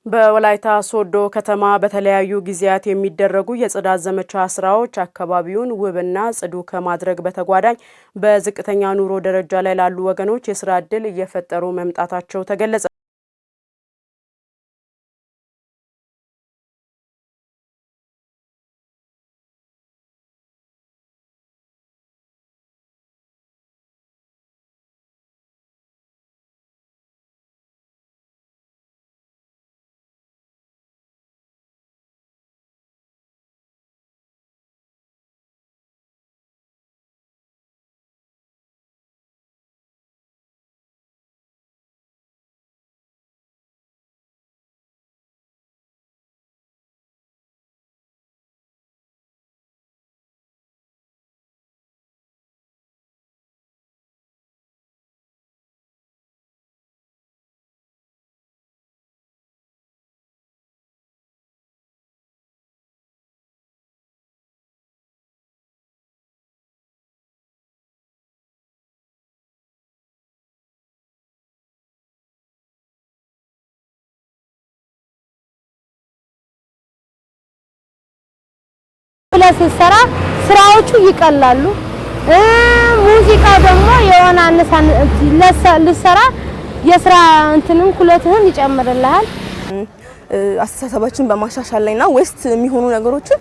በወላይታ ሶዶ ከተማ በተለያዩ ጊዜያት የሚደረጉ የጽዳት ዘመቻ ስራዎች አካባቢውን ውብና ጽዱ ከማድረግ በተጓዳኝ በዝቅተኛ ኑሮ ደረጃ ላይ ላሉ ወገኖች የስራ ዕድል እየፈጠሩ መምጣታቸው ተገለጸ። ለስራ ስራዎቹ ይቀላሉ ሙዚቃ ደግሞ የሆነ አንሳን ለሰራ የስራ እንትንም ኩለትህን ይጨምርልሃል አስተሳሰባችን በማሻሻል ላይና ዌስት የሚሆኑ ነገሮችን